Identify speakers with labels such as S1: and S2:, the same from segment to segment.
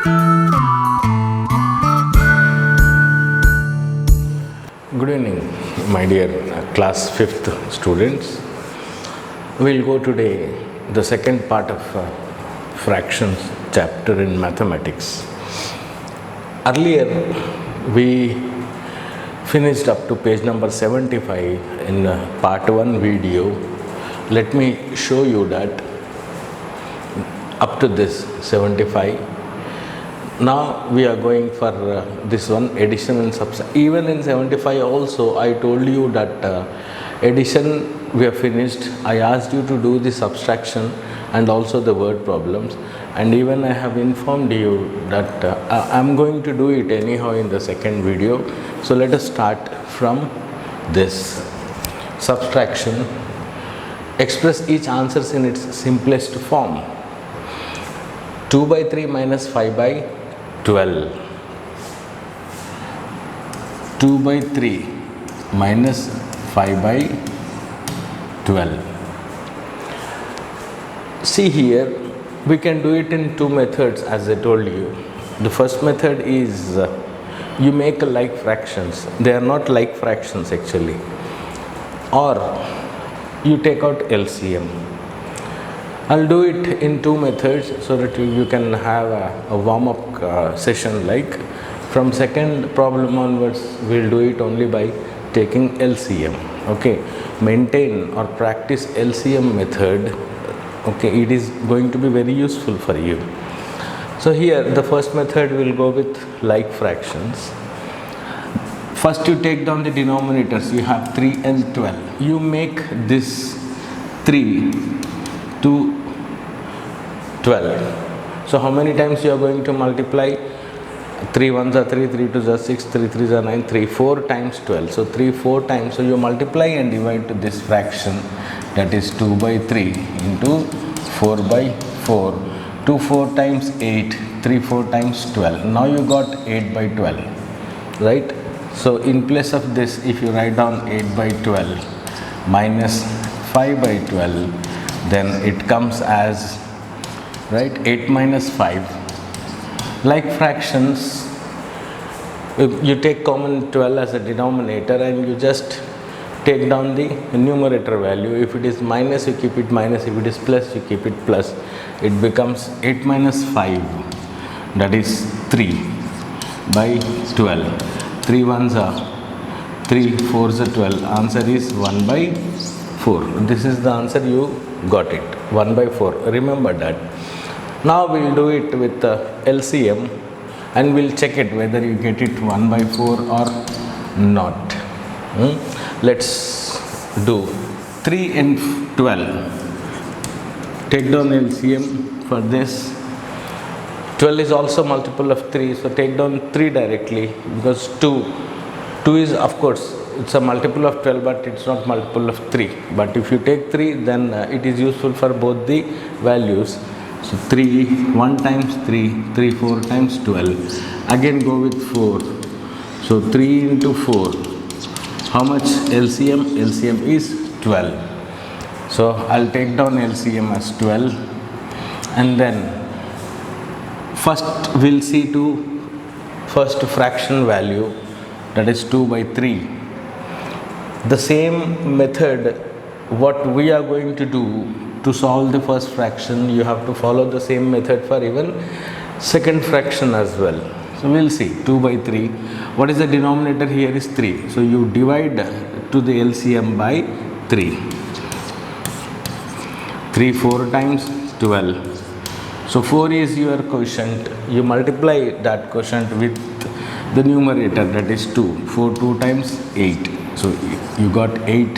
S1: Good evening, my dear class 5th students. We'll go today the second part of fractions chapter in mathematics. Earlier we finished up to page number 75 in part 1 video. Let me show you that up to this 75. Now we are going for this one, addition and subtraction. Even in 75 also I told you that addition we have finished. I asked you to do the subtraction and also the word problems, and even I have informed you that I am going to do it anyhow in the second video. So let us start from this subtraction. Express each answers in its simplest form. 2 by 3 minus 5 by 12. 2 by 3 minus 5 by 12. See here, we can do it in two methods as I told you. The first method is you make like fractions. They are not like fractions actually. Or you take out LCM. I'll do it in two methods so that you can have a warm-up session. Like from second problem onwards, we'll do it only by taking LCM. Okay, maintain or practice LCM method. Okay, it is going to be very useful for you. So here the first method will go with like fractions. First you take down the denominators. You have 3 and 12. You make this 3 to 12. So how many times you are going to multiply? 3 ones are 3, 3 twos are 6, 3 threes are 9, 3 4 times 12. So 3 4 times. So you multiply and divide to this fraction, that is 2 by 3 into 4 by 4. 2 4 times 8, 3 4 times 12. Now you got 8 by 12, right? So in place of this, if you write down 8 by 12 minus 5 by 12, then it comes as, right, 8 minus 5. Like fractions, you take common 12 as a denominator and you just take down the numerator value. If it is minus, you keep it minus. If it is plus, you keep it plus. It becomes 8 minus 5, that is 3 by 12. 3 ones are 3, 4s are 12. Answer is 1 by 4. This is the answer, you got it, 1 by 4. Remember that. Now we'll do it with LCM and we'll check it whether you get it 1 by 4 or not. Let's do 3 and 12. Take down LCM for this. 12 is also multiple of 3, so take down 3 directly, because 2 is, of course, it's a multiple of 12, but it's not multiple of 3. But if you take 3, then it is useful for both the values. So 3, 1 times 3, 3 4 times 12. Again go with 4. So 3 into 4. How much LCM? LCM is 12. So I'll take down LCM as 12. And then first we'll see to first fraction value, that is 2 by 3. The same method what we are going to do to solve the first fraction, you have to follow the same method for even second fraction as well. So we'll see 2 by 3. What is the denominator here is 3. So you divide to the LCM by 3. 3 4 times 12. So 4 is your quotient. You multiply that quotient with the numerator, that is 2. 4 2 times 8. So you got 8.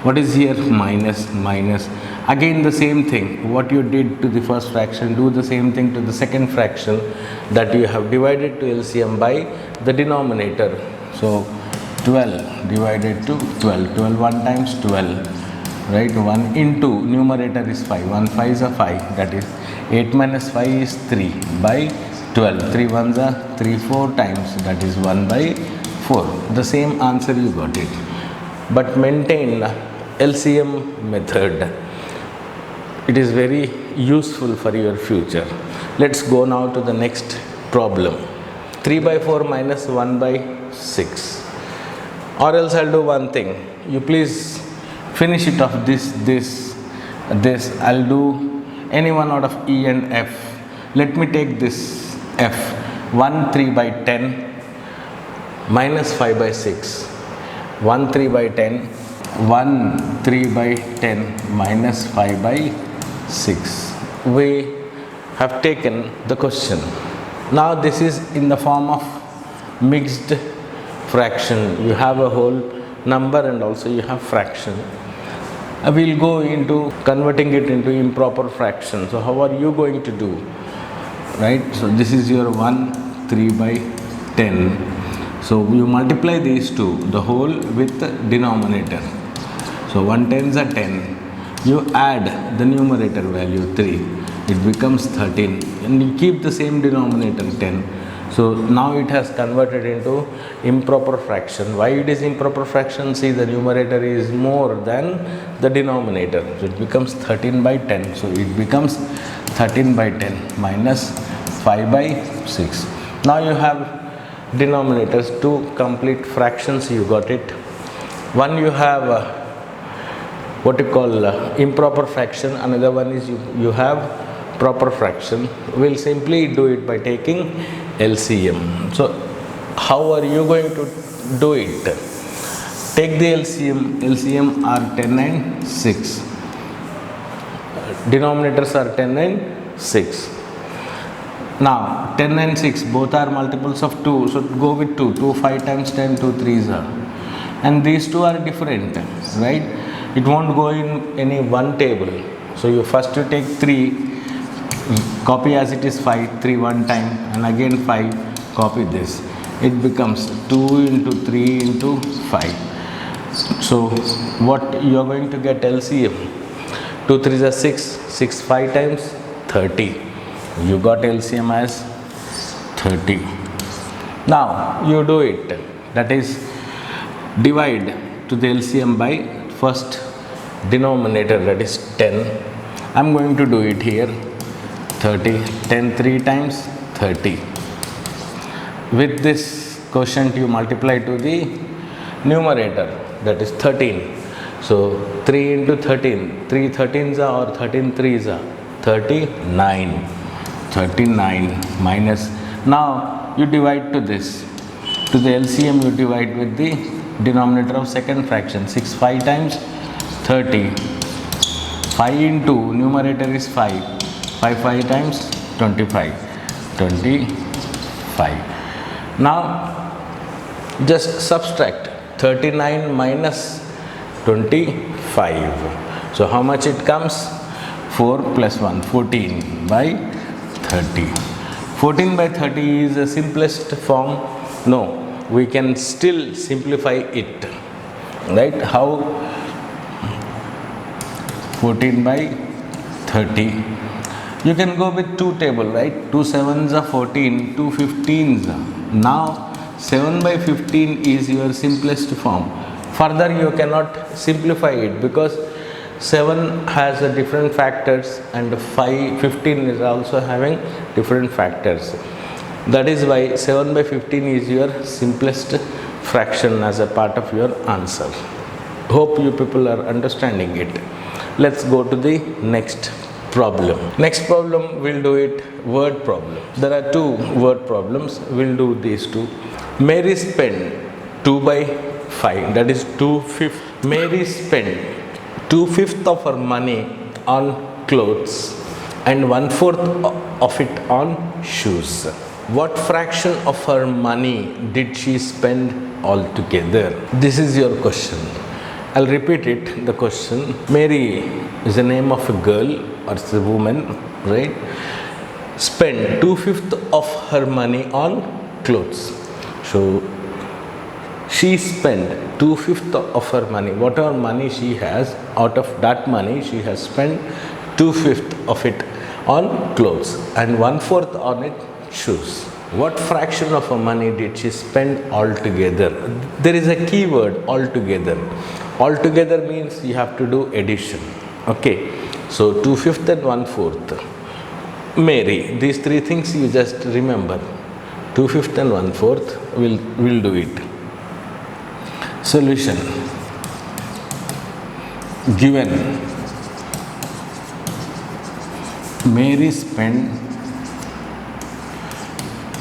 S1: What is here? Minus, minus. Again the same thing. What you did to the first fraction, do the same thing to the second fraction, that you have divided to LCM by the denominator. So 12 divided to 12. 12 1 times 12. Right? 1 into numerator is 5. 1 5 is a 5. That is 8 minus 5 is 3 by 12. 3 ones are 3 4 times. That is 1 by 4. The same answer you got it. But maintain LCM method. it is very useful for your future. Let's go now to the next problem. 3 by 4 minus 1 by 6. Or else I'll do one thing. You please finish it off this. I'll do any one out of E and F. Let me take this F. 1 3 by 10 minus 5 by 6. 1 3 by 10. 1 3 by 10 minus 5 by 6. We have taken the question. Now this is in the form of mixed fraction. You have a whole number and also you have fraction. We'll go into converting it into improper fraction. So how are you going to do? Right? So this is your 1 3 by 10. So you multiply these two, the whole with the denominator. So 1 tens are 10. You add the numerator value 3. It becomes 13. And you keep the same denominator 10. So now it has converted into improper fraction. Why it is improper fraction? See, the numerator is more than the denominator. So it becomes 13 by 10. So it becomes 13 by 10 minus 5 by 6. Now you have denominators, two complete fractions, you got it. One you have what you call improper fraction, another one is you have proper fraction. We'll simply do it by taking LCM. So how are you going to do it? Take the LCM. LCM are 10 and 6. Denominators are 10 and 6. Now 10 and 6 both are multiples of 2. So go with 2. 2 5 times 10, 2 3s are. And these two are different, right? It won't go in any one table. So you first take 3. Copy as it is 5, 3 one time, and again 5, copy this. It becomes 2 into 3 into 5. So what you are going to get LCM? 2 3s are 6, 6 5 times 30. You got LCM as 30. Now you do it. That is, divide to the LCM by first denominator, that is 10. I'm going to do it here. 30, 10 3 times 30. With this quotient you multiply to the numerator, that is 13. So 3 into 13, 3 13s are or 13 3s are 39. 39 minus, now you divide to this. To the LCM you divide with the denominator of second fraction. 6 5 times 30. 5 into numerator is 5. 5 5 times 25. 25. Now just subtract 39 minus 25. So how much it comes? 4 plus 1, 14 by 30. 14 by 30 is the simplest form. No, we can still simplify it. Right? How? 14 by 30. You can go with two table, right? 2 7s are 14, 2 15s are. Now 7 by 15 is your simplest form. Further you cannot simplify it because 7 has a different factors and 15 is also having different factors. That is why 7 by 15 is your simplest fraction as a part of your answer. Hope you people are understanding it. Let's go to the next problem. Next problem, we'll do it word problem. There are two word problems. We'll do these two. Mary spent 2 by 5, that is 2/5. Mary spent 2/5 of her money on clothes and 1/4 of it on shoes. What fraction of her money did she spend altogether? This is your question. I'll repeat it, the question. Mary is the name of a girl or it's a woman, right? Spend 2/5 of her money on clothes. So she spent 2/5 of her money. Whatever money she has, out of that money she has spent 2/5 of it on clothes and 1/4 on it shoes. What fraction of her money did she spend altogether? There is a keyword, altogether. Altogether means you have to do addition. Okay. So 2/5 and 1/4. Mary, these three things you just remember. 2/5 and 1/4 will do it. Solution. Given Mary spent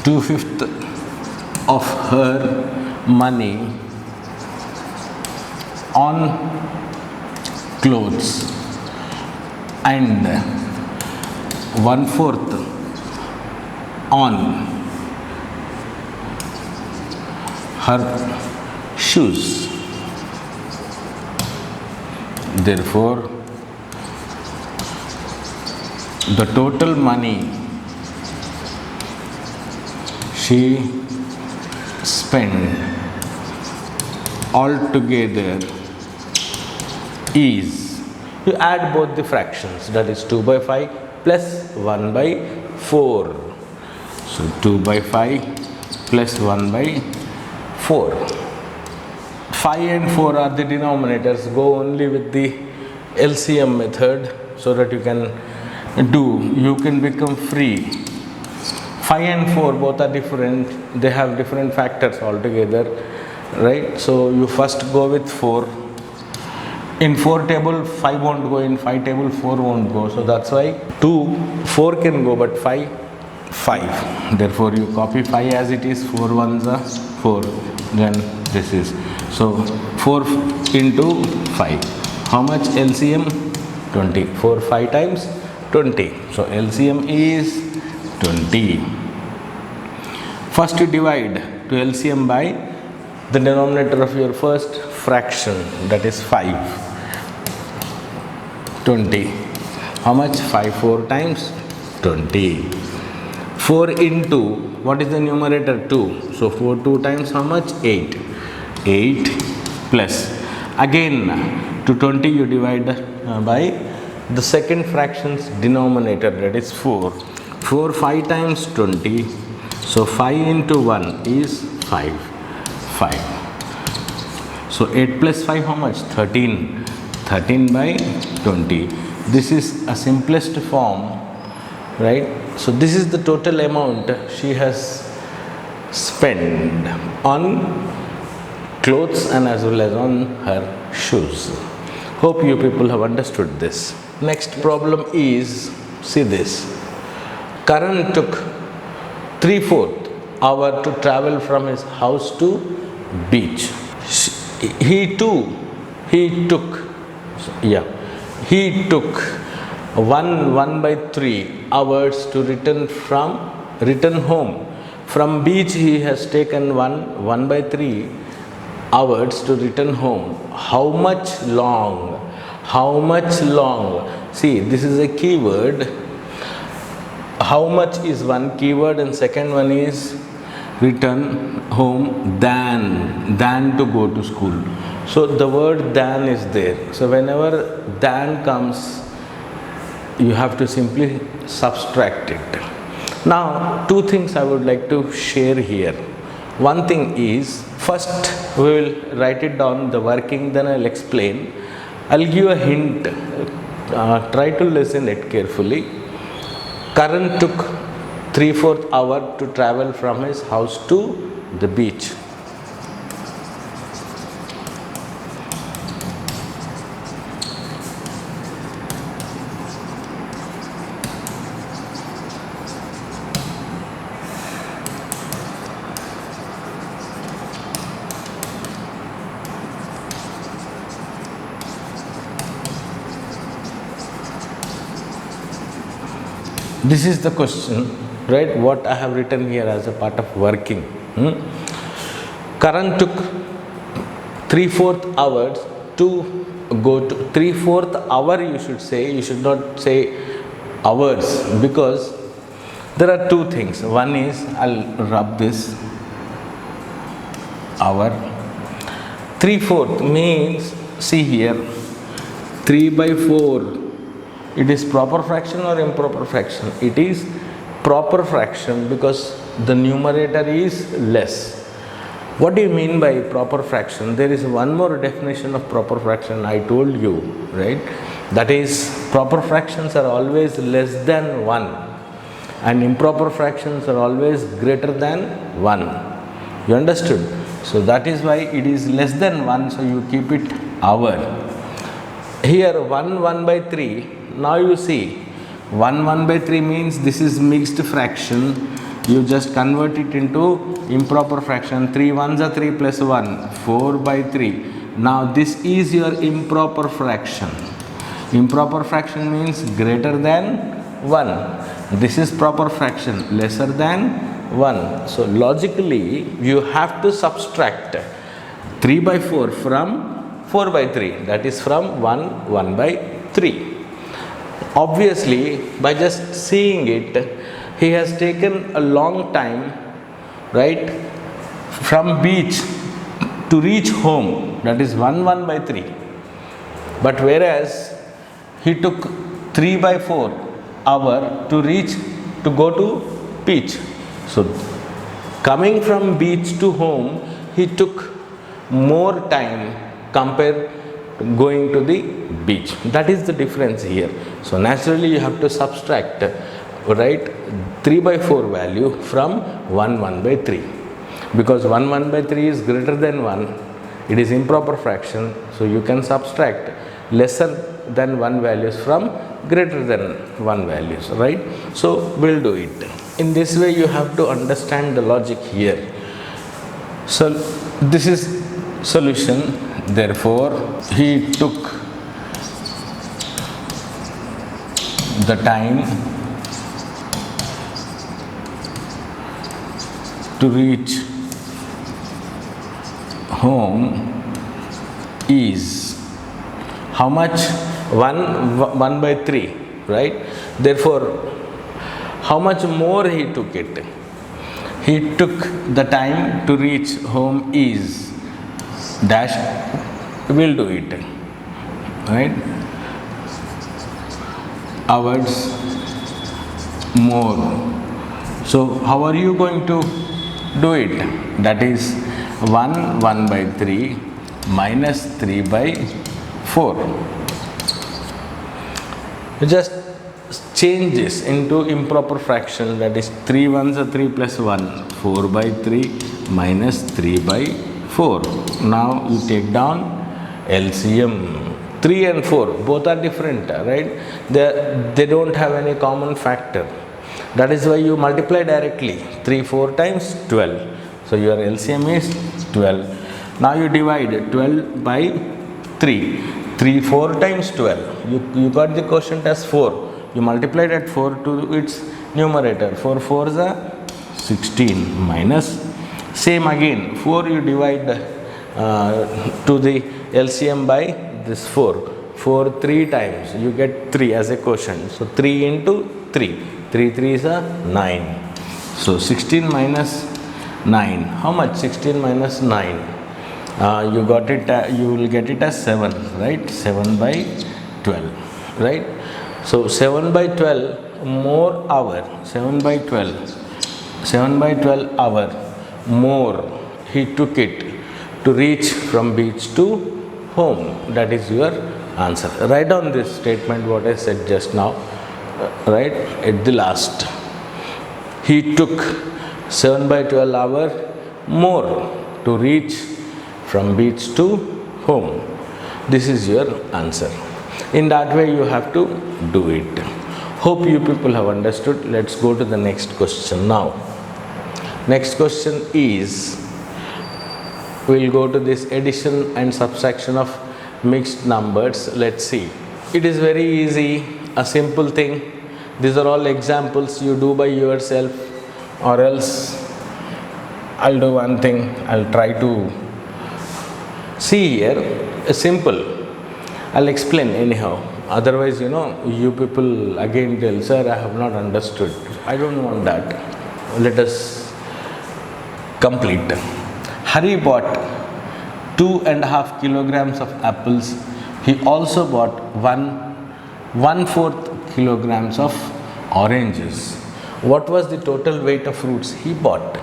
S1: 2/5 of her money on clothes and 1/4 on her shoes. Therefore, the total money she spent altogether is, you add both the fractions, that is 2/5 plus 1/4. So 2/5 plus 1/4. 5 and 4 are the denominators. Go only with the LCM method so that you can become free. 5 and 4 both are different, they have different factors altogether, right? So you first go with 4. In 4 table 5 won't go, in 5 table 4 won't go, so that's why 4 can go, but 5. Therefore you copy 5 as it is. 4 ones are 4, then this is, so 4 into 5, how much? LCM 20. 4 5 times 20, so LCM is 20. First you divide to LCM by the denominator of your first fraction, that is 5. 20. How much? 5 4 times 20. 4 into, what is the numerator? 2. So 4 2 times how much? 8. 8 plus, again to 20 you divide by the second fraction's denominator, that is 4. 4 5 times 20. So 5 into 1 is 5. So 8 plus 5 how much? 13. 13 by 20. This is a simplest form, right? So this is the total amount she has spent on clothes and as well as on her shoes. Hope you people have understood this. Next problem is, see this. Karan took 3/4 hour to travel from his house to beach. He took 1/3 hours to return home. From beach he has taken 1/3 hours to return home. How much long? See, this is a keyword. How much is one keyword, and second one is return home than to go to school. So the word than is there. So whenever than comes, you have to simply subtract it. Now, two things I would like to share here. One thing is, first we will write it down, the working, then I'll explain. I'll give a hint. Try to listen it carefully. Karan took 3/4 hour to travel from his house to the beach. This is the question, right? What I have written here as a part of working. Karan took 3/4 hours to go to 3/4 hour. You should say. You should not say hours, because there are two things. One is, I'll rub this hour. 3/4 means, see here, 3/4. It is proper fraction or improper fraction? It is proper fraction, because the numerator is less. What do you mean by proper fraction? There is one more definition of proper fraction I told you, right? That is, proper fractions are always less than 1 and improper fractions are always greater than 1. You understood? So that is why it is less than 1, so you keep it hour. Here 1 by 3, now you see 1 by 3 means this is mixed fraction. You just convert it into improper fraction. 3 ones are 3 plus 1, 4 by 3. Now this is your improper fraction. Improper fraction means greater than 1. This is proper fraction, lesser than 1. So logically you have to subtract 3 by 4 from 4 by 3. That is from 1 by 3. Obviously, by just seeing it, he has taken a long time, right, from beach to reach home. That is 1 by 3. But whereas he took 3 by 4 hour to go to beach. So coming from beach to home, he took more time compared to going to the beach. That is the difference here. So naturally you have to subtract, right, 3 by 4 value from 1 by 3, because 1 by 3 is greater than 1. It is improper fraction, so you can subtract lesser than 1 values from greater than 1 values, right? So we'll do it. In this way you have to understand the logic here. So this is solution. Therefore he took the time to reach home is how much? 1 by 3, right? Therefore how much more he took it? He took the time to reach home is dash, we'll do it, right, hours more. So how are you going to do it? That is 1 by 3 minus 3 by 4. Just change this into improper fraction. That is 3 ones are 3 plus 1, 4 by 3 minus 3 by 4. Now you take down LCM. 3 and 4 both are different, right? They don't have any common factor. That is why you multiply directly. 3 4 times 12. So your LCM is 12. Now you divide 12 by 3. 3 4 times 12. You got the quotient as 4. You multiplied at 4 to its numerator. 4 4s are 16 minus, same again, 4 you divide to the LCM by this 4. 4 3 times, you get 3 as a quotient. So 3 into 3. 3 3s are 9. So 16 minus 9. How much? 16 minus 9. You got it. You will get it as 7, right? 7 by 12, right? So 7 by 12 more hour. 7 by 12. 7 by 12 hour more he took it to reach from beach to home. That is your answer. Write down this statement what I said just now, right, at the last. He took 7 by 12 hour more to reach from beach to home. This is your answer. In that way you have to do it. Hope you people have understood. Let's go to the next question now. Next question is, we'll go to this addition and subtraction of mixed numbers. Let's see. It is very easy, a simple thing. These are all examples you do by yourself, or else I'll do one thing. I'll try to see here a simple. I'll explain anyhow. Otherwise, you people again tell, sir, I have not understood. I don't want that. Let us complete. Hari bought 2.5 kilograms of apples. He also bought 1/4 kilograms of oranges. What was the total weight of fruits he bought?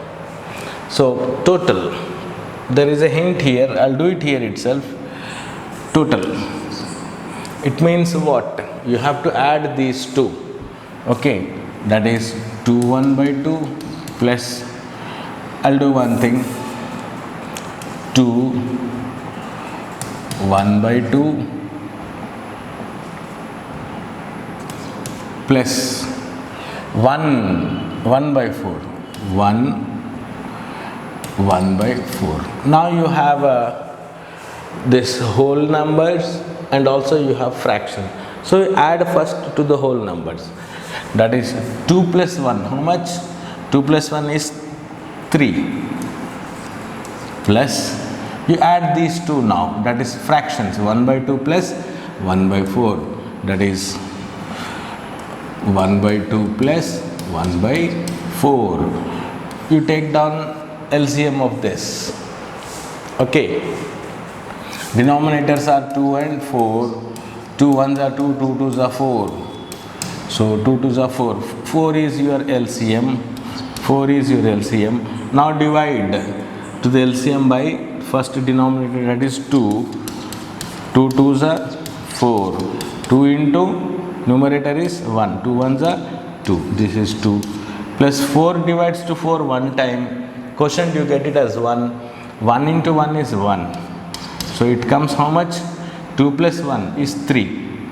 S1: So total, there is a hint here. I'll do it here itself. Total. It means what? You have to add these two. Okay, that is 2 1 by 2 plus, I'll do one thing, 2 1 by 2 plus 1 by 4, 1 by 4. Now you have this whole numbers and also you have fraction. So you add first to the whole numbers. That is 2 plus 1. How much? 2 plus 1 is 3. Plus, you add these two now. That is fractions. 1 by 2 plus 1 by 4. That is 1 by 2 plus 1 by 4. You take down LCM of this. Okay. Denominators are 2 and 4. 2 1s are 2, 2 2s are 4. So 2 2s are 4. 4 is your LCM. 4 is your LCM. Now divide to the LCM by first denominator, that is 2. 2 2s are 4. 2 into numerator is 1. 2 1s are 2. This is 2. Plus 4 divides to 4 one time. Quotient you get it as 1. 1 into 1 is 1. So it comes how much? 2 plus 1 is 3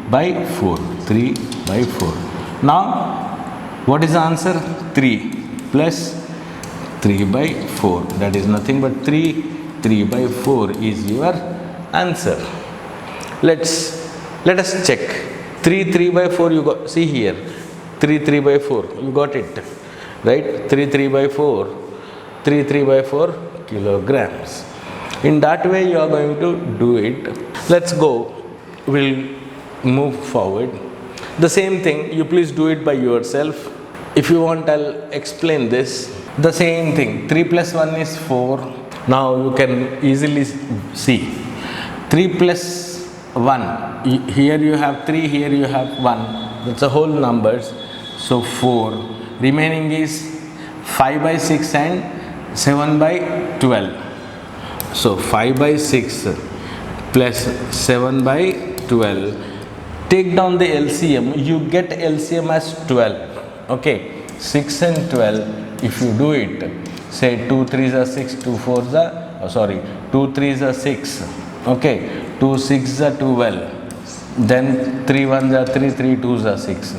S1: by 4. 3 by 4. Now, what is the answer? 3 plus 3 by 4. That is nothing but 3. 3 by 4 is your answer. Let us check. 3 by 4 you got. See here. 3 by 4. You got it. Right? 3 by 4. 3 by 4 kilograms. In that way you are going to do it. Let's go. We'll move forward. The same thing, you please do it by yourself. If you want, I'll explain this. The same thing. 3 plus 1 is 4. Now you can easily see. 3 plus 1. Here you have 3, here you have 1. That's a whole numbers. So 4. Remaining is 5 by 6 and 7 by 12. So 5 by 6 plus 7 by 12. Take down the LCM. You get LCM as 12. Okay. 6 and 12. If you do it, say 2 3s are 6, 2 4s are, 2 3s are 6. Okay. 2 6s are 12. Then 3 1s are 3, 3 2s are 6.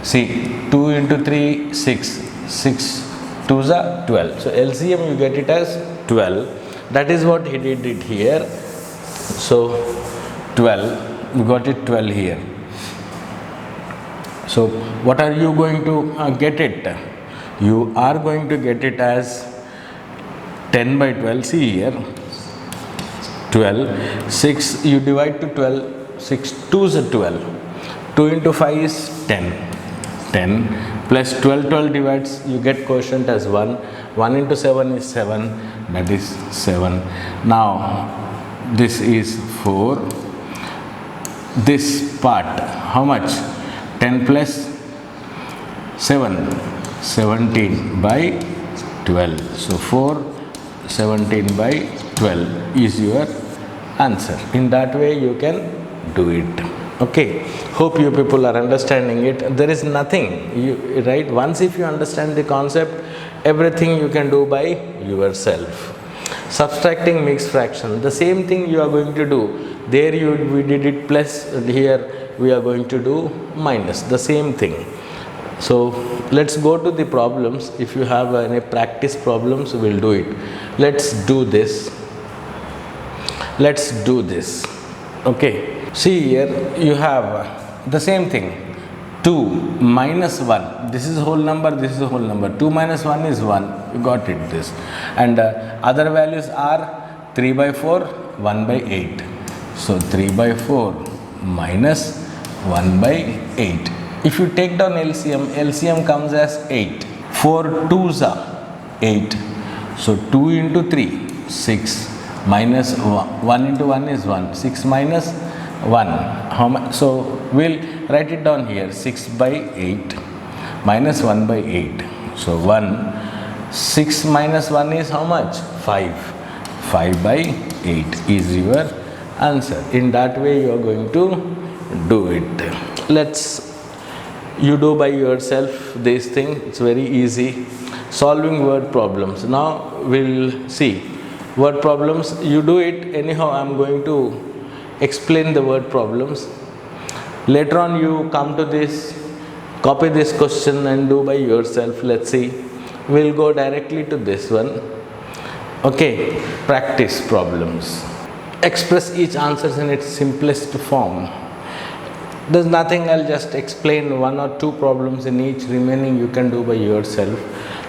S1: See, 2 into 3, 6. 6 2s are 12. So LCM you get it as 12. That is what he did it here. So 12, you got it 12 here. So what are you going to get it? You are going to get it as 10 by 12. See here, 12. 6 you divide to 12. 6 2s are 12. 2 into 5 is 10. 10 plus 12. 12 divides, you get quotient as 1. 1 into 7 is 7. That is 7. Now this is 4. This part, how much? 10 plus 7, 17 by 12. So 4, 17 by 12 is your answer. In that way you can do it. Okay. Hope you people are understanding it. There is nothing, right? Once if you understand the concept, everything you can do by yourself. Subtracting mixed fraction, the same thing you are going to do. There we did it plus, here we are going to do minus, the same thing. So let's go to the problems. If you have any practice problems, we'll do it. Let's do this. Let's do this. Okay. See here you have the same thing. 2 minus 1. This is whole number, this is a whole number. 2 minus 1 is 1. You got it this. And other values are 3 by 4, 1 by 8. So 3 by 4 minus 1 by 8. If you take down LCM, LCM comes as 8. 4 2s are 8. So 2 into 3, 6 minus 1 into 1 is 1. 6 minus 1. How much? So we'll write it down here. 6 by 8 minus 1 by 8. So 1. 6 minus 1 is how much? 5. 5 by 8 is your answer. In that way you are going to do it. let's you do by yourself this thing. It's very easy. Solving word problems. Now we'll see word problems. You do it anyhow. I'm going to explain the word problems. Later on you come to this, copy this question and do by yourself. Let's see. We'll go directly to this one. Okay, practice problems. Express each answers in its simplest form. There's nothing, I'll just explain one or two problems in each, remaining you can do by yourself.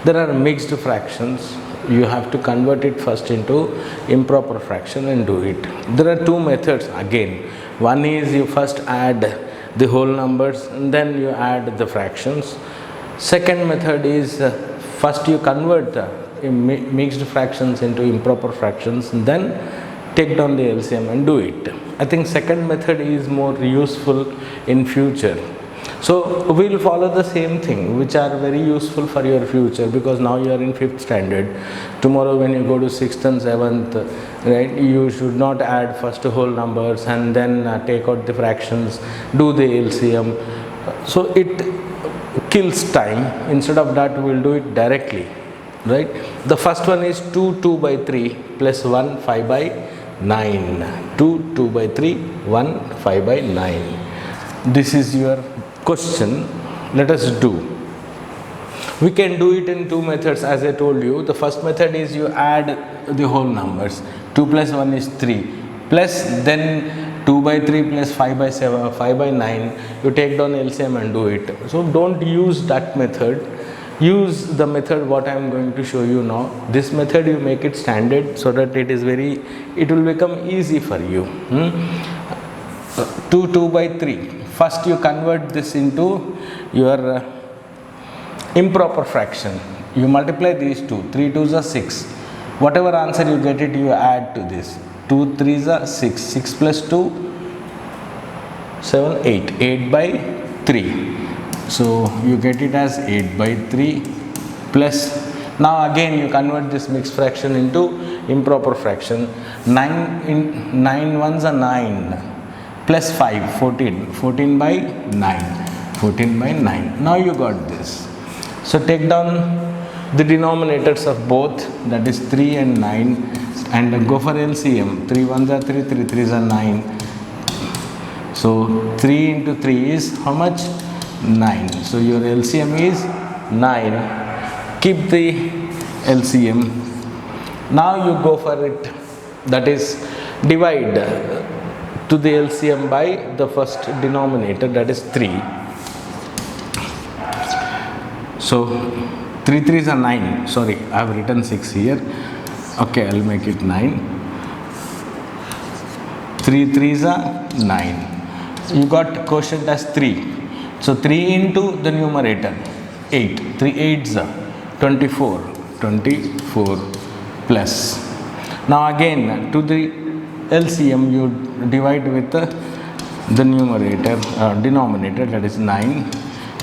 S1: There are mixed fractions. You have to convert it first into improper fraction and do it. There are two methods again. One is you first add the whole numbers and then you add the fractions. Second method is first you convert the mixed fractions into improper fractions and then take down the LCM and do it. I think second method is more useful in future. So we'll follow the same thing, which are very useful for your future, because now you are in 5th standard. Tomorrow when you go to 6th and 7th, right, you should not add first whole numbers and then take out the fractions, do the LCM. So it kills time. Instead of that, we'll do it directly, right? The first one is 2 by 3 plus 1 5 by 9. 2 by 3 1 5 by 9. This is your question. Let us do. We can do it in two methods, as I told you. The first method is you add the whole numbers. 2 plus 1 is 3, plus then 2 by 3 plus 5 by 7 5 by 9. You take down LCM and do it. So don't use that method. Use the method what I am going to show you now. This method you make it standard so that it will become easy for you. 2 by 3. First you convert this into your improper fraction. You multiply these two. 3 2s are 6. Whatever answer you get it, you add to this. 2 3s are 6. 6 plus 2, 7, 8. 8 by 3. So you get it as 8 by 3 plus, now again you convert this mixed fraction into improper fraction. 9 ones are 9 plus 5, 14. 14 by 9. 14 by 9. Now you got this. So take down the denominators of both, that is 3 and 9, and go for LCM. 3 ones are 3, 3 3s are 9. So 3 into 3 is how much? 9. So your LCM is 9. Keep the LCM. Now you go for it, that is divide to the LCM by the first denominator, that is 3. So 3 3s are 9. Sorry, I have written 6 here. Okay, I'll make it 9. 3 3s are 9. You got quotient as 3. So 3 into the numerator, 8. 3 8s are 24. 24 plus. Now again to the LCM you divide with the numerator, denominator, that is 9.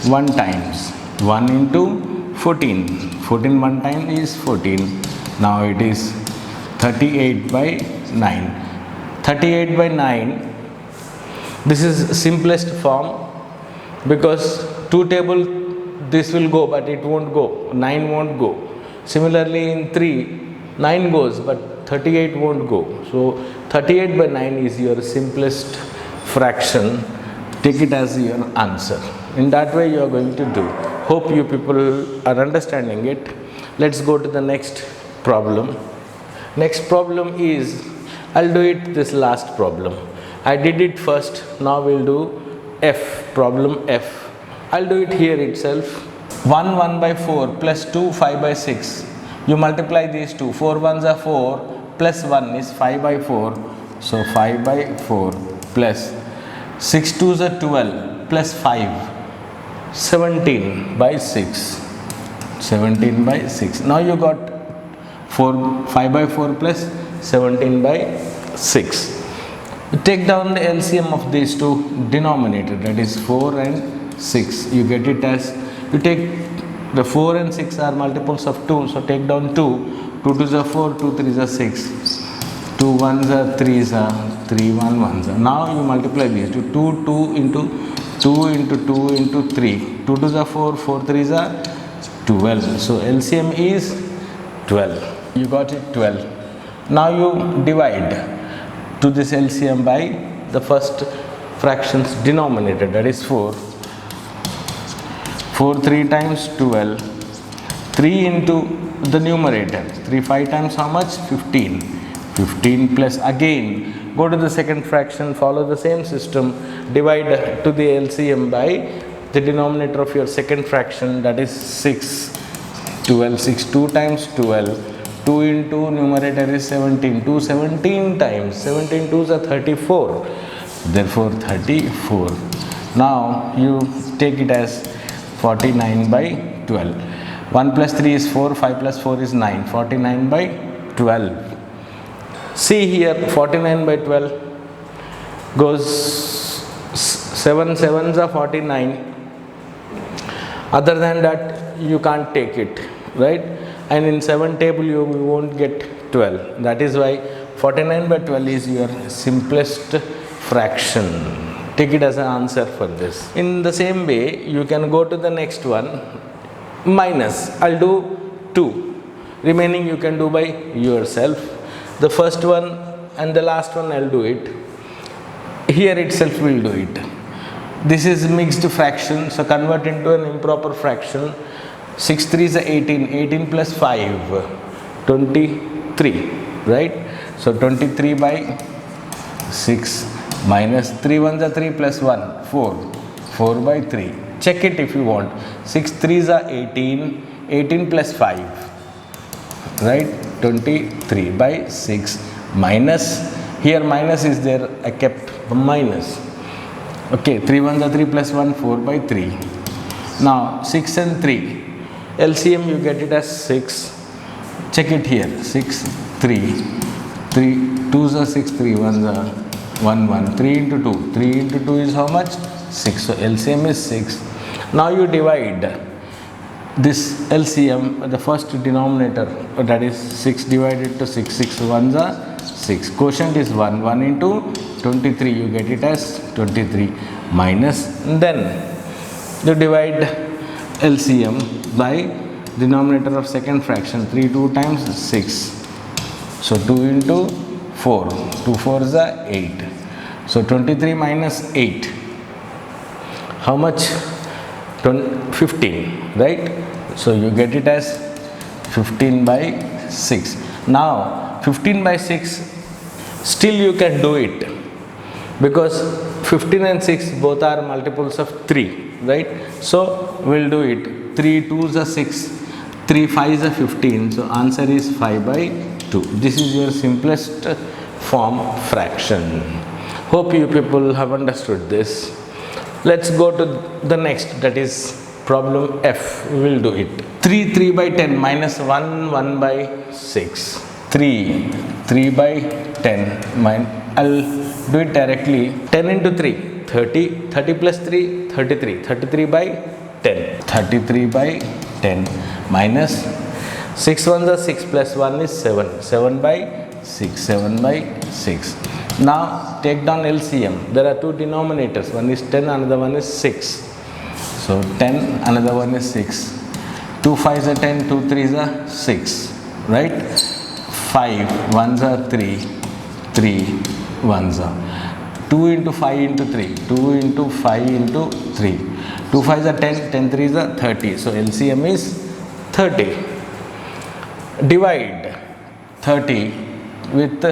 S1: 1 times 1 into 14. 14 one time is 14. Now it is 38 by 9. 38 by 9. This is simplest form, because 2 table this will go but it won't go, 9 won't go. Similarly in 3, 9 goes but 38 won't go. So 38 by 9 is your simplest fraction. Take it as your answer. In that way you are going to do. Hope you people are understanding it. Let's go to the next problem. Next problem is, I'll do it this last problem. I did it first, now we'll do F, problem F. I'll do it here itself. 1 1 by 4 plus 2 5 by 6. You multiply these two. 4 ones are 4 plus 1 is 5 by 4. So 5 by 4 plus 6 2s are 12 plus 5. 17 by 6. 17 by 6. Now you got 5 by 4 plus 17 by 6. Take down the LCM of these two denominator, that is 4 and 6. You get it as, you take the 4 and 6 are multiples of 2, so take down 2. 2 2s are 4, 2 3s are 6. 2 1s are 3s are 3 1 1s are. Now you multiply these two. 2 2 into 2 into 2 into 3. 2 to the 4, 4 3 is a 12. So LCM is 12. You got it, 12. Now you divide to this LCM by the first fraction's denominator, that is 4. 4 3 times 12. 3 into the numerator. 3 5 times how much? 15. 15 plus again. Go to the second fraction, follow the same system, divide to the LCM by the denominator of your second fraction, that is 6. 12, 6, 2 times 12. 2 into numerator is 17. 2 17 times. 17 2s are 34. Therefore 34. Now you take it as 49 by 12. 1 plus 3 is 4, 5 plus 4 is 9. 49 by 12. See here, 49 by 12 goes 7 7s are 49. Other than that, you can't take it, right? And in 7 table, you won't get 12. That is why 49 by 12 is your simplest fraction. Take it as an answer for this. In the same way, you can go to the next one. Minus, I'll do 2. Remaining you can do by yourself. The first one and the last one I'll do it. Here itself we'll do it. This is mixed fraction, so convert into an improper fraction. 6 3 is 18. 18 plus 5, 23, right? So 23 by 6 minus 3 1s are 3 plus 1, 4. 4 by 3. Check it if you want. 6 3s are 18. 18 plus 5, right? 23 by 6 minus, here minus is there, I kept minus. Okay, 3 1s are 3 plus 1, 4 by 3. Now 6 and 3. LCM you get it as 6. Check it here. 6, 3. 3 2s are 6, 3 1s are 1 1. 3 into 2. 3 into 2 is how much? 6. So LCM is 6. Now you divide this LCM, the first denominator, that is 6 divided to 6. 6 1s are 6. Quotient is 1. 1 into 23, you get it as 23 minus. Then you divide LCM by denominator of second fraction. 3 2 times 6. So 2 into 4. 2 4s are 8. So 23 minus 8. How much? 15, right? So you get it as 15 by 6. Now 15 by 6, still you can do it, because 15 and 6 both are multiples of 3, right? So we'll do it. 3 2s are 6, 3 5s are 15. So answer is 5 by 2. This is your simplest form fraction. Hope you people have understood this. Let's go to the next, that is problem F. We will do it. 3 3 by 10 minus 1 1 by 6. 3 3 by 10. I'll do it directly. 10 into 3, 30. 30 plus 3, 33. 33 by 10. 33 by 10 minus 6 1s are 6 plus 1 is 7. 7 by 6. 7 by 6. Now take down LCM. There are two denominators. One is 10, another one is 6. So 10, another one is 6. 2 5s are 10, 2 3s are 6. Right? 5 1s are 3. 3 1s are. 2 into 5 into 3. 2 into 5 into 3. 2 5s are 10, 10 3s are 30. So LCM is 30. Divide 30 with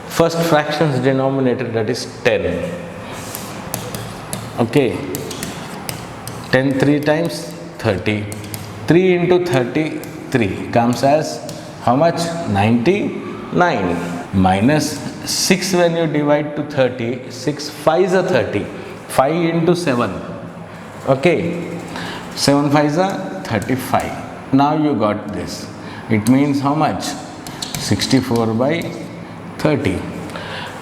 S1: first fraction's denominator, that is 10. Okay, 10 3 times 30. 3 into 33 comes as how much? 99 minus 6 when you divide to 30. 6 5s are 30. 5 into 7. Okay, 7 5s are 35. Now you got this. It means how much? 64 by 30.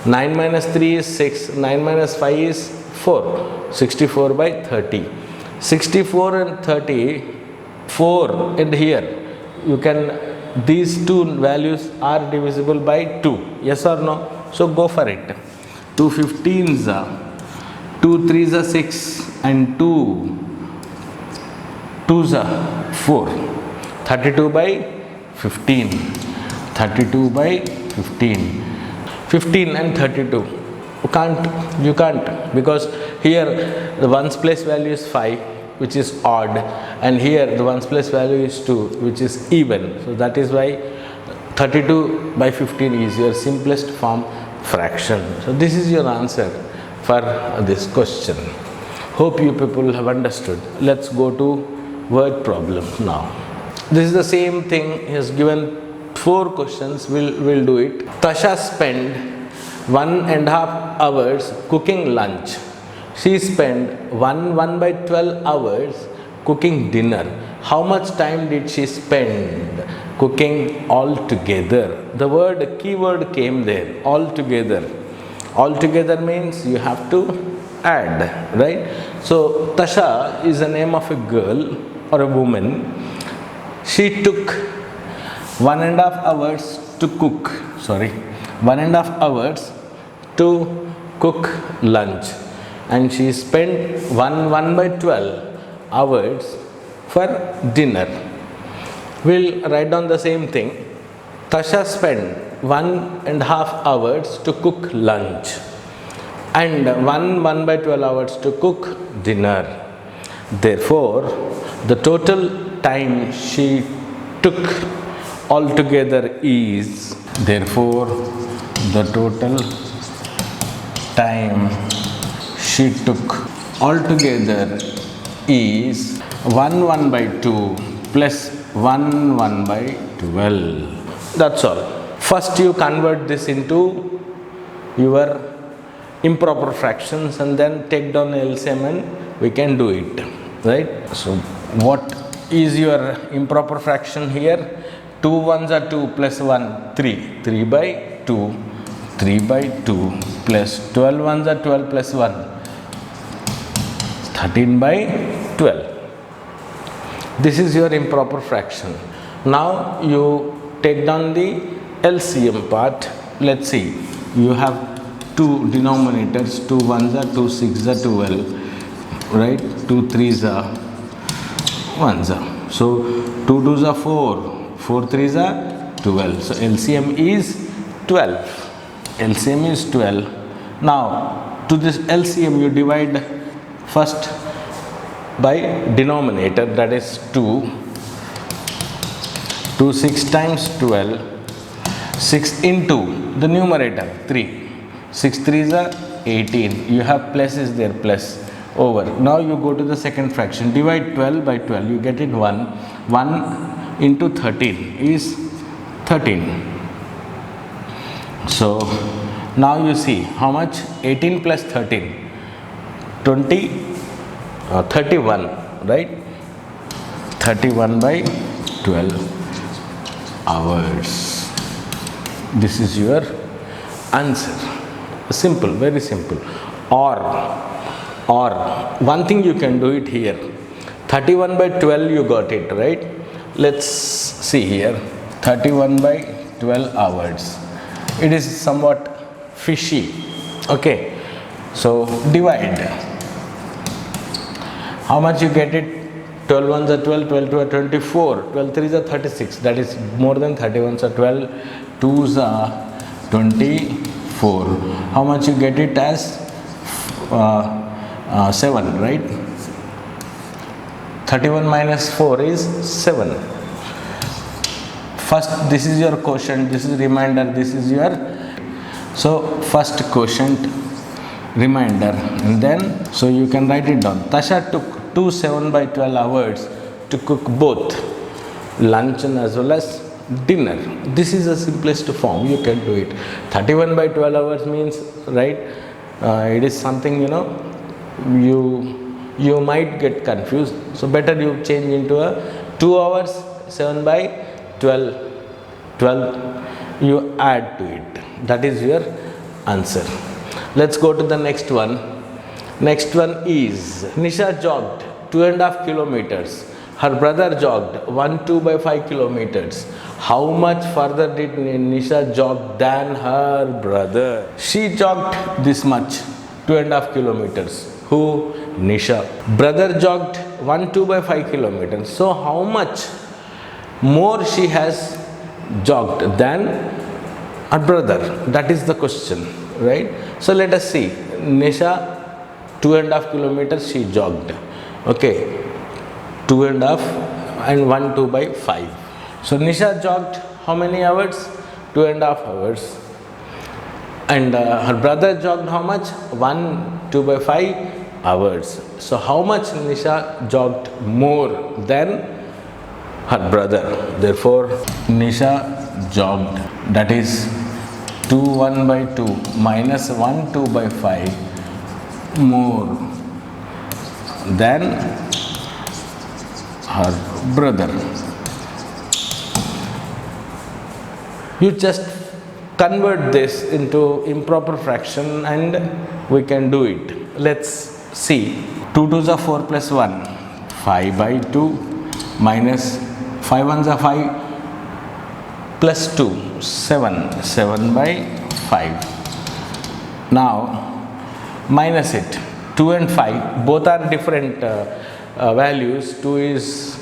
S1: 9 minus 3 is 6. 9 minus 5 is 4. 64 by 30. 64 and 30, 4 and here, you can, these two values are divisible by 2. Yes or no? So go for it. 2 15s are 2 3s are 6 and 2 2s are 4. 32 by 15. 32 by 15. 15 and 32. You can't, because here the ones place value is 5, which is odd, and here the ones place value is 2, which is even. So that is why 32 by 15 is your simplest form fraction. So this is your answer for this question. Hope you people have understood. Let's go to word problem now. This is the same thing. He has given 4 questions. We'll do it. Tasha spent 1.5 hours cooking lunch. She spent 1 by 12 hours cooking dinner. How much time did she spend cooking altogether? The keyword came there, altogether. Altogether means you have to add, right? So Tasha is the name of a girl or a woman. She took 1.5 hours to cook. 1.5 hours to cook lunch, and she spent 1 by 12 hours for dinner. We'll write down the same thing. Tasha spent 1.5 hours to cook lunch and 1 by 12 hours to cook dinner. Therefore, the total time she took altogether is, therefore, the total time she took altogether is 1 by 2 plus 1 by 12. That's all. First you convert this into your improper fractions and then take down LCM and we can do it, right? So what is your improper fraction here? 2 ones are 2 plus 1, 3. 3 by 2. 3 by 2 plus 12 ones are 12 plus 1. 13 by 12. This is your improper fraction. Now you take down the LCM part. Let's see. You have 2 denominators. 2 ones are 2, 6 are 12. Right? 2 3s are 1s are. So 2 2s are 4. 4 3s are 12. So LCM is 12. LCM is 12. Now to this LCM you divide first by denominator, that is 2. 2 6 times 12. 6 into the numerator 3. 6 3s are 18. You have places there, plus over. Now you go to the second fraction. Divide 12 by 12. You get it 1. 1 into 13 is 13. So now you see how much? 18 plus 13. 31, right? 31 by 12 hours. This is your answer. Simple, very simple. Or one thing you can do it here. 31 by 12 you got it, right? Let's see here. 31 by 12 hours. It is somewhat fishy. Okay. So divide. How much you get it? 12 ones are 12, 12 2 are 24, 12 3s are 36. That is more than 31. So 12 2s are 24. How much you get it as 7, right? 31 minus 4 is 7. First, this is your quotient, this is remainder, this is your, so first quotient, remainder, and then, so you can write it down. Tasha took 7 by 12 hours to cook both lunch and as well as dinner. This is the simplest form, you can do it. 31 by 12 hours means, right, it is something, you might get confused. So better you change into a 2 hours, 7 by 12, you add to it. That is your answer. Let's go to the next one. Next one is, Nisha jogged 2.5 kilometers. Her brother jogged 1 by 5 kilometers. How much further did Nisha jog than her brother? She jogged this much. 2.5 kilometers. Who? Nisha. Brother jogged 1 by 5 kilometers. So how much more she has jogged than her brother? That is the question, right? So let us see. Nisha 2.5 kilometers she jogged. Okay, 2.5 and 2 by 5. So Nisha jogged how many hours? 2.5 hours. And her brother jogged how much? 2 by 5 hours. So how much Nisha jogged more than her brother? Therefore, Nisha jogged, that is 1 by 2 minus 2 by 5 more than her brother. You just convert this into improper fraction and we can do it. Let's see. 2 2s are 4 plus 1. 5 by 2 minus 5 1s are 5 plus 2. 7. 7 by 5. Now minus it. 2 and 5 both are different values. 2 is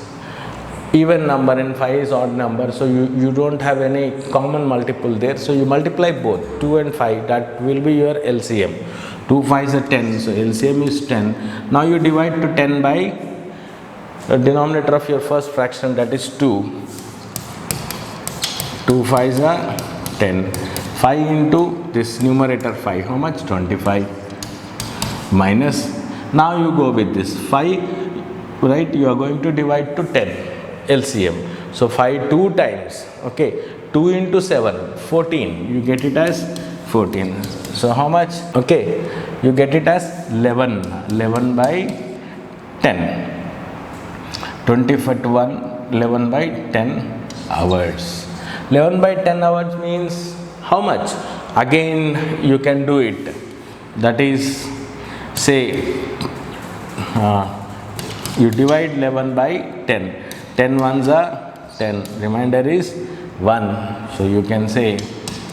S1: even number and 5 is odd number, so you don't have any common multiple there, so you multiply both 2 and 5, that will be your LCM. 2 5s are 10, so LCM is 10. Now you divide to 10 by the denominator of your first fraction, that is 2. 2 5s are 10. 5 into this numerator 5, how much? 25 minus, now you go with this 5, right? You are going to divide to 10 LCM. So 5 2 times, okay, 2 into 7, 14, you get it as 14. So how much? Okay, you get it as 11 by 10. 25 to 1, 11 by 10 hours. 11 by 10 hours means how much? Again you can do it, that is, say you divide 11 by 10. 10 ones are 10, remainder is 1. So you can say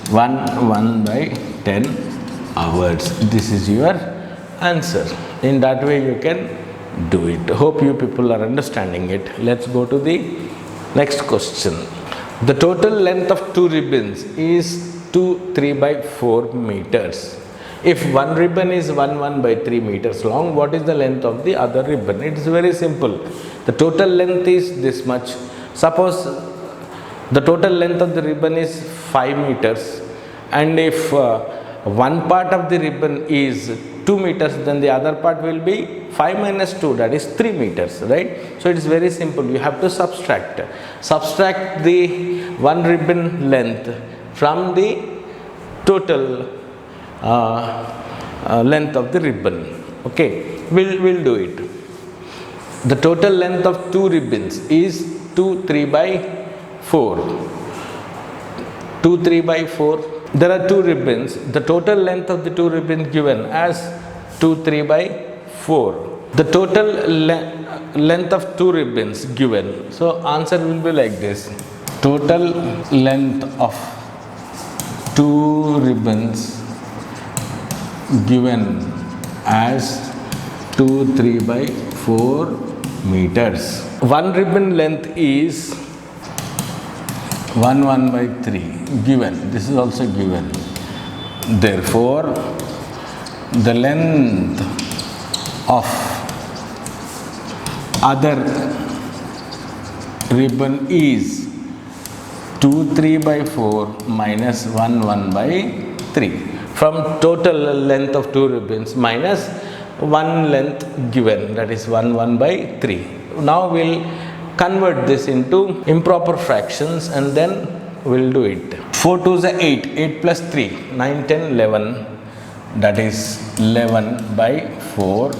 S1: 1 by 10 hours. This is your answer. In that way you can do it. Hope you people are understanding it. Let's go to the next question. The total length of two ribbons is 3 by 4 meters. If one ribbon is 1 by 3 meters long, what is the length of the other ribbon? It is very simple. The total length is this much. Suppose the total length of the ribbon is 5 meters, and if one part of the ribbon is 2 meters, then the other part will be 5 minus 2, that is 3 meters, right? So it is very simple. You have to subtract the one ribbon length from the total length of the ribbon. Okay, we'll do it. The total length of two ribbons is 3 by 4. 3 by 4. There are two ribbons. The total length of the two ribbons given as 3 by 4. The total length of two ribbons given. So answer will be like this. Total length of two ribbons given as 3 by 4 meters. One ribbon length is 1 by 3 given. This is also given. Therefore, the length of other ribbon is 3 by 4 minus 1 by 3. From total length of two ribbons minus one length given, that is 1 by 3. Now we'll convert this into improper fractions and then we'll do it. 4 2s are 8, 8 plus 3, 9 10 11, that is 11 by 4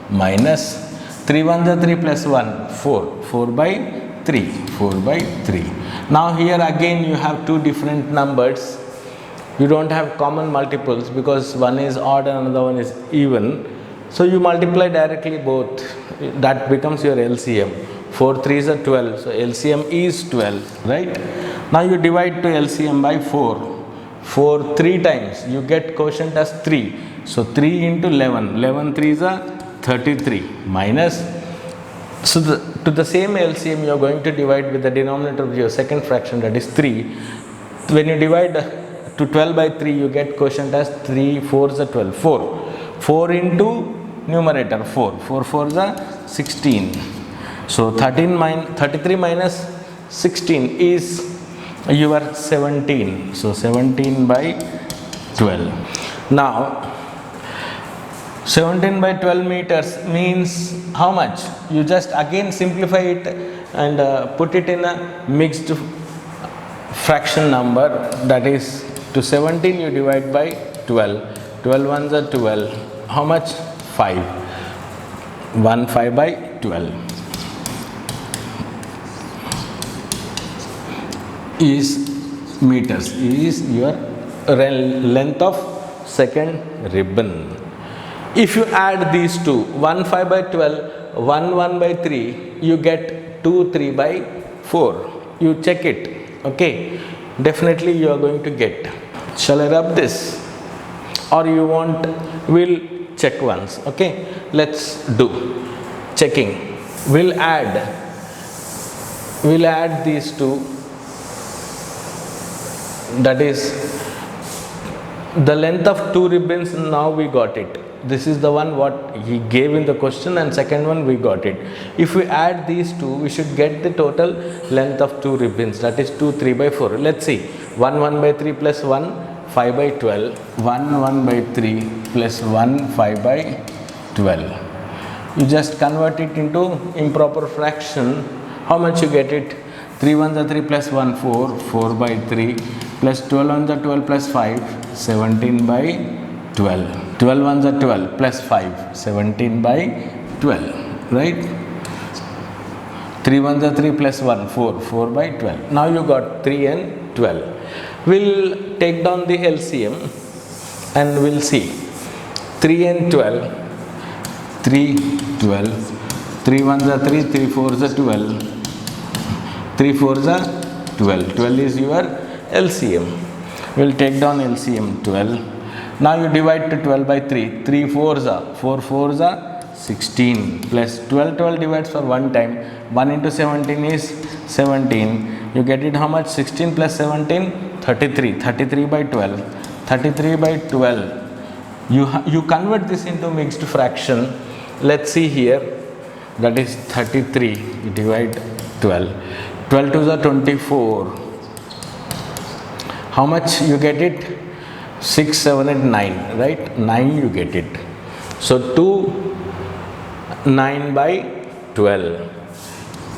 S1: minus 3 1s are 3 plus 1, 4 by 3, 4 by 3. Now here again you have two different numbers. You don't have common multiples because one is odd and another one is even. So you multiply directly both. That becomes your LCM. 4 3s are 12. So LCM is 12, right? Now you divide to LCM by 4. 4 3 times. You get quotient as 3. So 3 into 11, 11 3s are 33 minus, so to the same LCM you are going to divide with the denominator of your second fraction, that is 3. When you divide to 12 by 3, you get quotient as 3 4s are 12, 4 into numerator 4, 4 4s are 16. So 33 minus 16 is your 17. So 17 by 12. Now 17 by 12 meters means how much? You just again simplify it and put it in a mixed fraction number, that is to 17 you divide by 12, 12 ones are 12, how much? 5, 1 5 by 12 is meters, is your length of second ribbon. If you add these two, 1 5 by 12, 1 1 by 3, you get 2 3 by 4. You check it, okay? Definitely you are going to get. Shall I rub this? Or you want, we'll check once, okay? Let's do checking. We'll add these two, that is the length of 2 ribbons. Now we got it. This is the one what he gave in the question, and second one we got it. If we add these two, we should get the total length of 2 ribbons, that is 2 3 by 4. Let's see, 1 1 by 3 plus 1 5 by 12, 1 1 by 3 plus 1 5 by 12. You just convert it into improper fraction. How much you get it? 3 1s are 3 plus 1 4, 4 by 3 plus 12 1s are 12 plus 5, 17 by 12. 12 1s are 12 plus 5, 17 by 12, right? 3 1s are 3 plus 1, 4, 4 by 12. Now you got 3 and 12. We'll take down the LCM and we'll see. 3 and 12, 3, 12, 3 1s are 3, 3 4s are 12, 3 4s are 12, 12 is your LCM. We'll take down LCM 12. Now you divide to 12 by 3, 3 4s are, 4 4s are 16 plus 12, 12 divides for one time, 1 into 17 is 17, you get it how much? 16 plus 17, 33, 33 by 12, 33 by 12. You convert this into mixed fraction. Let's see here, that is 33, you divide 12, 12 2s are 24, how much you get it? 6 7 and 9, right? 9 you get it. So 2 9 by 12,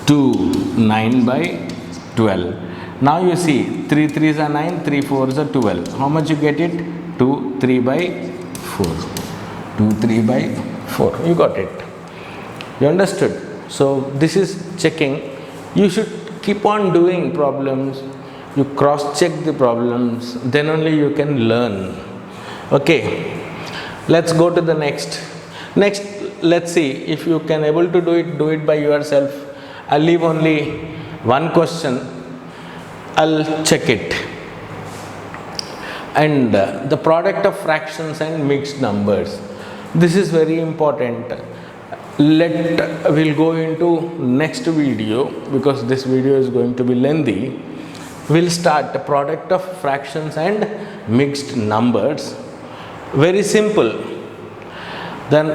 S1: 2 9 by 12. Now you see 3 3s are 9, 3 4s are 12. How much you get it? 2 3 by 4, 2 3 by 4. You got it. You understood? So this is checking. You should keep on doing problems. You cross check the problems, then only you can learn. Okay, let's go to the next. Let's see if you can able to do it by yourself. I'll leave only one question, I'll check it. And the product of fractions and mixed numbers, this is very important. We'll go into next video, because this video is going to be lengthy. We'll start the product of fractions and mixed numbers. Very simple. Then,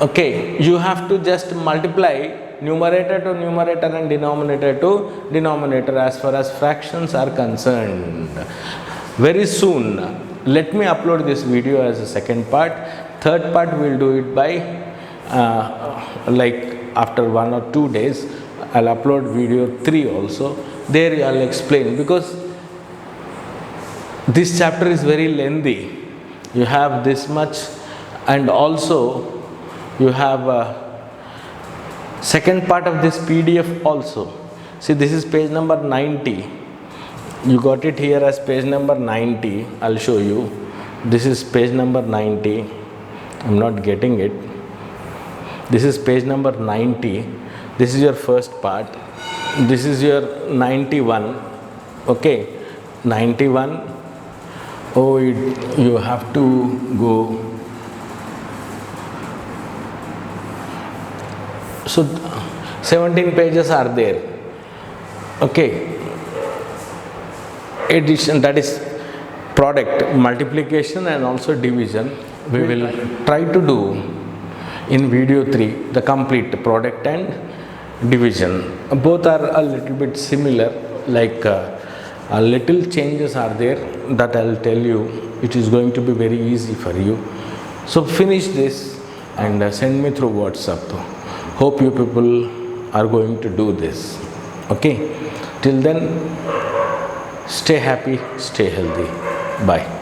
S1: okay, you have to just multiply numerator to numerator and denominator to denominator as far as fractions are concerned. Very soon, let me upload this video as a second part. Third part we'll do it by like after 1 or 2 days. I'll upload video 3 also. There I'll explain, because this chapter is very lengthy. You have this much, and also you have a second part of this PDF also. See, this is page number 90. You got it here as page number 90. I'll show you. This is page number 90. I'm not getting it. This is page number 90. This is your first part. This is your 91. Okay, 91. Oh, you have to go. So 17 pages are there. Okay. Addition, that is product, multiplication and also division. We will try to do in video 3 the complete product and division. Both are a little bit similar, like a little changes are there that I'll tell you. It is going to be very easy for you. So finish this and send me through WhatsApp. Hope you people are going to do this. Okay. Till then, stay happy, stay healthy. Bye.